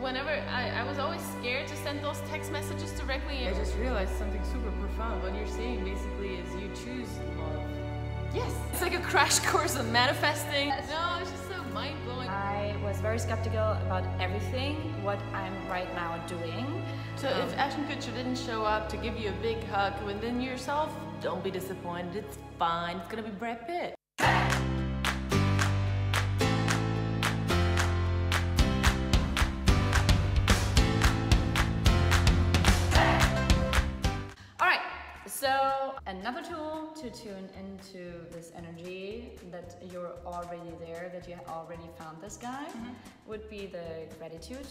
whenever I was always scared to send those text messages directly. I just realized something super profound. What you're saying basically is you choose love. Yes, it's like a crash course on manifesting. No, it's just so mind-blowing. I was very skeptical about everything, what I'm right now doing. So if Ashton Kutcher didn't show up to give you a big hug within yourself, don't be disappointed. It's fine. It's gonna be Brad Pitt. So another tool to tune into this energy that you're already there, that you already found this guy, would be the gratitude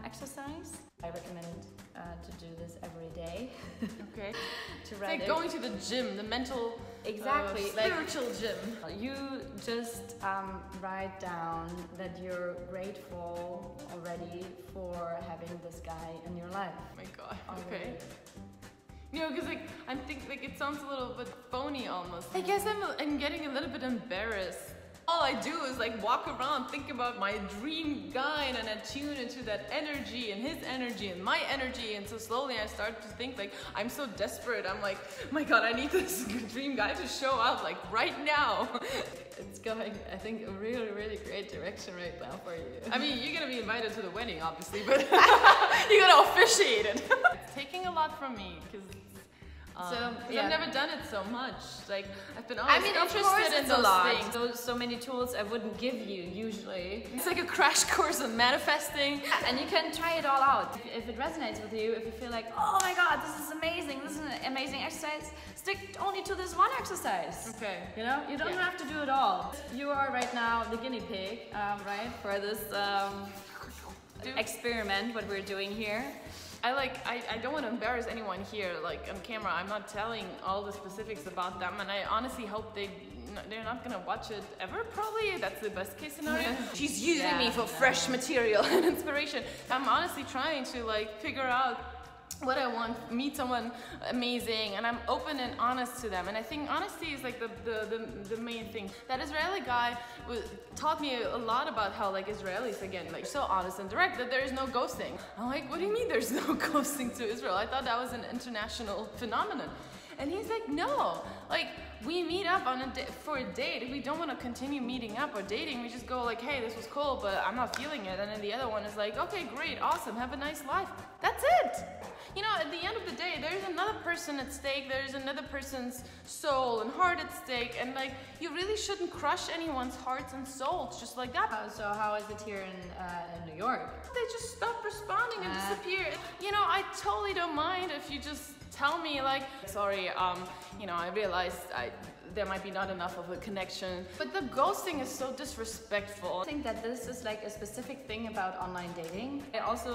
exercise. I recommend to do this every day. Okay. To it's write like going to the gym, the mental, spiritual gym. You just write down that you're grateful already for having this guy in your life. Oh my God. Already. Okay. You know, because like I'm thinking, like it sounds a little bit phony almost. I guess I'm getting a little bit embarrassed. All I do is like walk around, think about my dream guy, and then I tune into that energy and his energy and my energy, and so slowly I start to think like I'm so desperate. I'm like, oh my God, I need this dream guy to show up like right now. It's going, I think, a really, really great direction right now for you. I mean, you're gonna be invited to the wedding, obviously, but you're gonna officiate it. It's taking a lot from me because. I've never done it so much. Like I've been always interested in those things. So many tools I wouldn't give you usually. It's like a crash course on manifesting, and you can try it all out. If it resonates with you, if you feel like, oh my God, this is amazing. This is an amazing exercise. Stick only to this one exercise. Okay. You know, you don't have to do it all. You are right now the guinea pig, right, for this experiment. What we're doing here. I don't want to embarrass anyone here, like on camera. I'm not telling all the specifics about them, and I honestly hope they're not gonna watch it ever. Probably that's the best case scenario. She's using me for fresh material and inspiration. I'm honestly trying to like figure out what I want, meet someone amazing, and I'm open and honest to them. And I think honesty is like the main thing. That Israeli guy taught me a lot about how like Israelis, again, like so honest and direct that there is no ghosting. I'm like, what do you mean there's no ghosting to Israel? I thought that was an international phenomenon. And he's like, no, like we meet up on for a date. If we don't want to continue meeting up or dating, we just go like, hey, this was cool, but I'm not feeling it. And then the other one is like, okay, great, awesome, have a nice life. That's it. You know, at the end of the day, there's another person at stake. There's another person's soul and heart at stake. And like, you really shouldn't crush anyone's hearts and souls just like that. So how is it here in New York? They just stop responding and disappear. You know, I totally don't mind if you just tell me like, sorry, you know, I realized there might be not enough of a connection. But the ghosting is so disrespectful. I think that this is like a specific thing about online dating. I also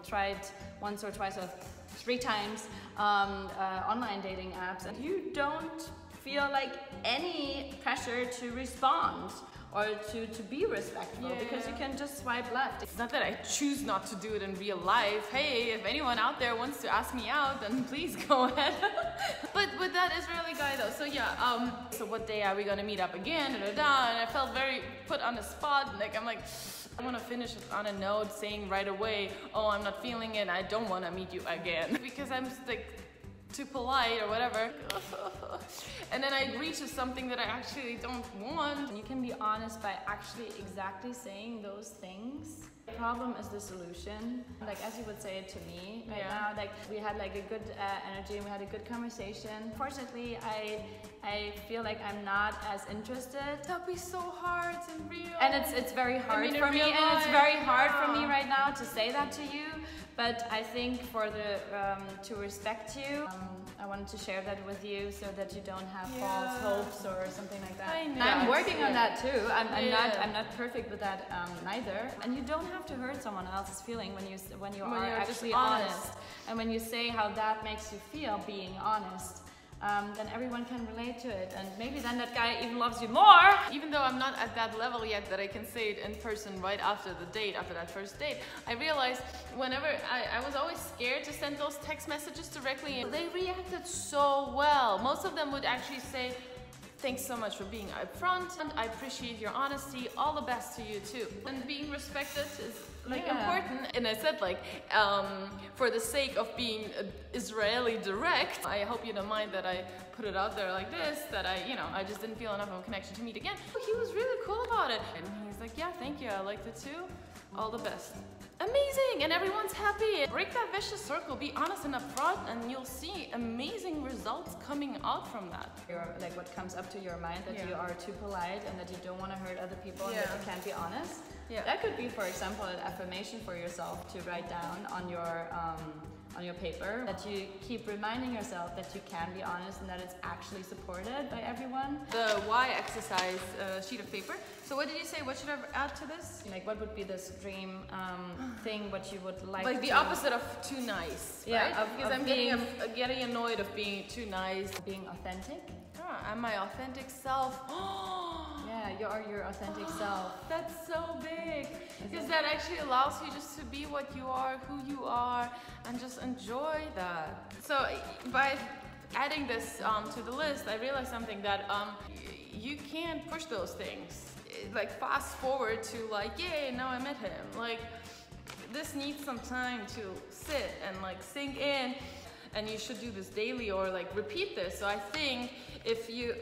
tried once or twice or 3 times online dating apps, and you don't feel like any pressure to respond or to be respectful, because you can just swipe left. It's not that I choose not to do it in real life. Hey, if anyone out there wants to ask me out, then please go ahead. But with that Israeli guy though, so yeah, so what day are we gonna meet up again? And I felt very put on the spot. Like I'm like, I want to finish on a note saying right away, oh, I'm not feeling it, I don't want to meet you again. Because I'm like too polite or whatever. And then I agree to something that I actually don't want. You can be honest by actually exactly saying those things. The problem is the solution. Like as you would say it to me right now, like we had like a good energy and we had a good conversation. Fortunately, I feel like I'm not as interested. That'd be so hard and real. And it's very hard for me, and it's very hard for me right now to say that to you. But I think for the to respect you, I wanted to share that with you so that you don't have false hopes or something like that. I know. I'm working on that too. I'm not perfect with that neither. And you don't have to hurt someone else's feeling when you are actually honest. And when you say how that makes you feel being honest. Then everyone can relate to it, and maybe then that guy even loves you more. Even though I'm not at that level yet that I can say it in person right after the date, after that first date, I realized whenever I was always scared to send those text messages directly, and they reacted so well. Most of them would actually say, thanks so much for being upfront, and I appreciate your honesty. All the best to you too. And being respected is like important. And I said like, for the sake of being Israeli direct, I hope you don't mind that I put it out there like this, that I just didn't feel enough of a connection to meet again. He was really cool about it. And he's like, yeah, thank you, I liked it too. All the best. Amazing, and everyone's happy. Break that vicious circle, be honest and upfront, and you'll see amazing results coming out from that. Like what comes up to your mind, that you are too polite and that you don't want to hurt other people and that you can't be honest. That could be, for example, an affirmation for yourself to write down on your paper, that you keep reminding yourself that you can be honest and that it's actually supported by everyone. The why exercise sheet of paper. So what did you say? What should I add to this? Like what would be this dream thing, what you would like the opposite of too nice, right? Because I'm getting annoyed of being too nice. Being authentic. I'm my authentic self. Yeah, you are your authentic self. That's so big. Because that actually allows you just to be what you are, who you are, and just enjoy that. So by adding this to the list, I realized something that you can't push those things. Like fast forward to like, yay, now I met him. Like this needs some time to sit and like sink in. And you should do this daily or like repeat this. So I think if you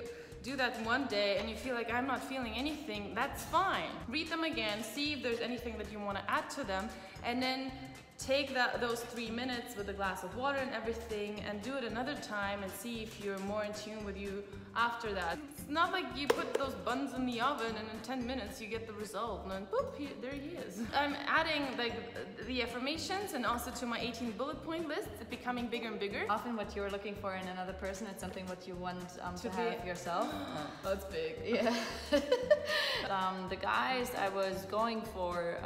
do that one day and you feel like I'm not feeling anything, that's fine. Read them again, see if there's anything that you want to add to them, and then take those 3 minutes with a glass of water and everything and do it another time and see if you're more in tune with you after that. It's not like you put those buns in the oven and in 10 minutes you get the result and then boop, there he is. I'm adding like the affirmations and also to my 18 bullet point list, becoming bigger and bigger. Often what you're looking for in another person, it's something what you want to have yourself. That's big. Yeah. The guys I was going for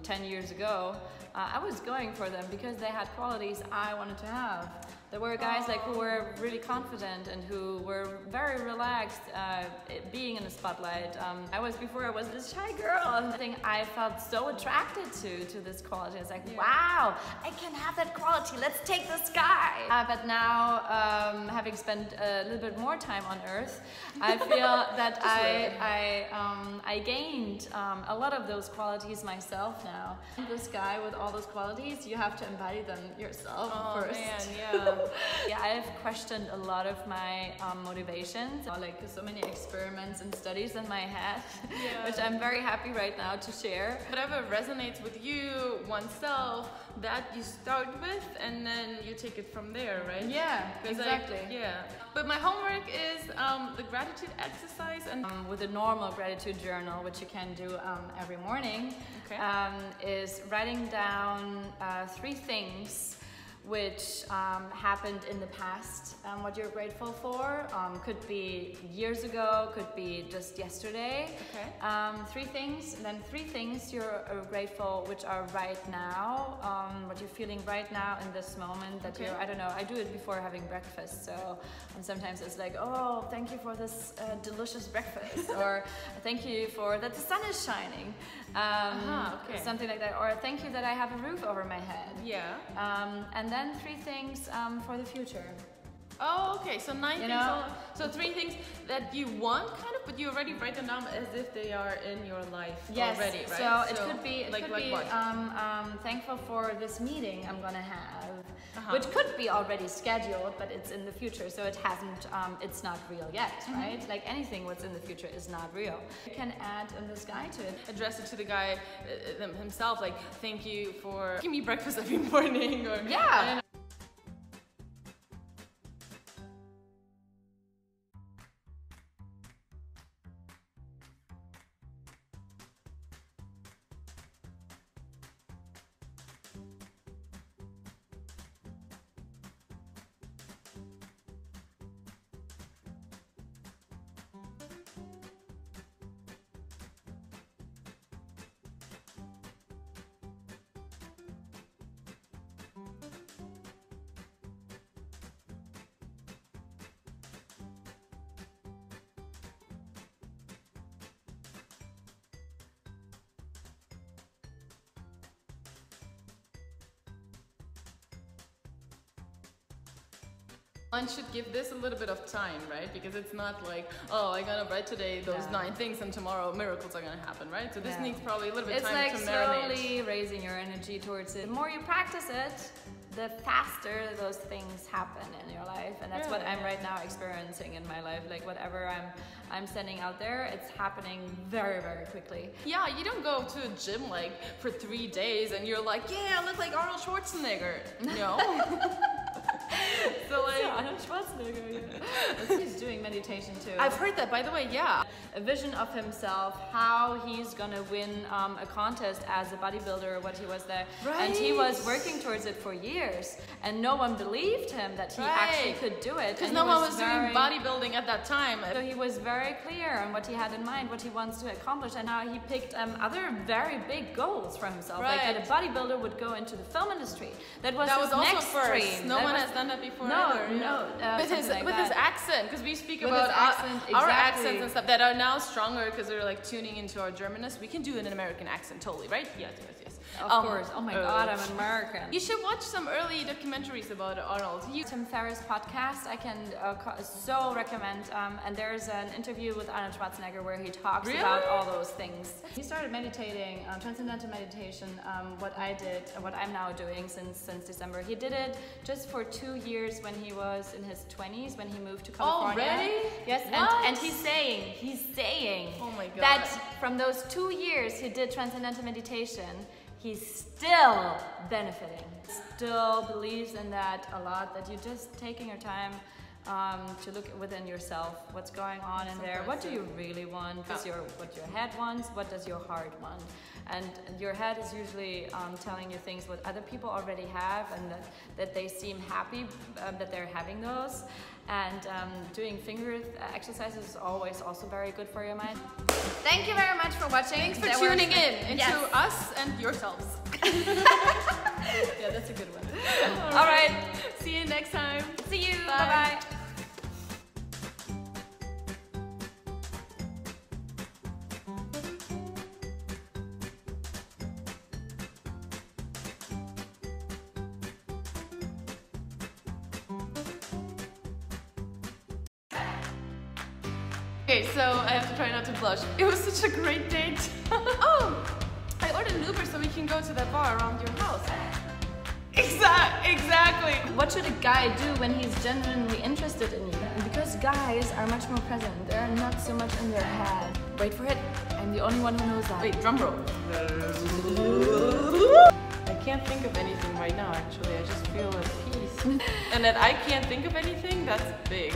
10 years ago, I was going for them because they had qualities I wanted to have. There were guys like who were really confident and who were very relaxed being in the spotlight. Before I was this shy girl, and I think I felt so attracted to this quality. It's like, wow, I can have that quality, let's take this guy. But now, having spent a little bit more time on Earth, I feel that I gained a lot of those qualities myself now. This guy with all those qualities, you have to embody them yourself first. Man, yeah. Yeah, I've questioned a lot of my motivations, like so many experiments and studies in my head, which I'm very happy right now to share. Whatever resonates with you, oneself, that you start with and then you take it from there, right? Yeah, exactly. But my homework is the gratitude exercise and with a normal gratitude journal, which you can do every morning, is writing down 3 things which happened in the past, what you're grateful for. Could be years ago, could be just yesterday. 3 things, and then 3 things you're grateful which are right now, what you're feeling right now in this moment that you're, I don't know, I do it before having breakfast, so and sometimes it's like, oh, thank you for this delicious breakfast, or thank you for that the sun is shining. Something like that, or thank you that I have a roof over my head. And then 3 things for the future. Oh, okay. So 9 things. So 3 things that you want, kind of, but you already write them down as if they are in your life already, right? So it could be, thankful for this meeting I'm gonna have, which could be already scheduled, but it's in the future, so it hasn't. It's not real yet, right? Like anything what's in the future is not real. You can add in this guide to it. Address it to the guy himself, like, thank you for giving me breakfast every morning, or One should give this a little bit of time, right? Because it's not like, oh, I'm gonna write today those 9 things and tomorrow miracles are gonna happen, right? So this needs probably a little bit of time to marinate. It's like slowly raising your energy towards it. The more you practice it, the faster those things happen in your life, and that's what I'm right now experiencing in my life. Like whatever I'm sending out there, it's happening very, very quickly. Yeah, you don't go to a gym like for 3 days and you're like, yeah, I look like Arnold Schwarzenegger. No. So like Arnold Schwarzenegger, yeah. He's doing meditation too. I've heard that, by the way. Yeah, a vision of himself, how he's gonna win a contest as a bodybuilder, what he was there, and he was working towards it for years, and no one believed him that he actually could do it because no one was doing bodybuilding at that time. So he was very clear on what he had in mind, what he wants to accomplish, and how he picked other very big goals for himself, like that a bodybuilder would go into the film industry. That was his also next first. dream. No one has done that before. With his accent, because we speak about our accents and stuff that are now stronger because they're like tuning into our Germanness. We can do an American accent totally, right? Yes. Of course. Oh my God, I'm American. You should watch some early documentaries about Arnold. Tim Ferriss podcast, I can so recommend. And there's an interview with Arnold Schwarzenegger where he talks about all those things. He started meditating, transcendental meditation, what I did, what I'm now doing since December. He did it just for 2 years when he was in his 20s, when he moved to California. Already? Yes, and he's saying oh my God, that from those 2 years he did transcendental meditation, he's still benefiting, still believes in that a lot, that you're just taking your time to look within yourself, what's going on in there, what do you really want, what your head wants, what does your heart want. And your head is usually telling you things what other people already have, and that they seem happy that they're having those. And doing finger exercises is always also very good for your mind. Thank you very much for watching. Thanks for tuning in into us and yourselves. Yeah, that's a good one. All right. See you next time. See you. Bye. Bye-bye. Okay, so I have to try not to blush. It was such a great date. Oh, I ordered an Uber so we can go to that bar around your house. Exactly. What should a guy do when he's genuinely interested in you? Because guys are much more present. They're not so much in their head. Wait for it. I'm the only one who knows that. Wait, drum roll. I can't think of anything right now, actually. I just feel at peace. And that I can't think of anything, that's big.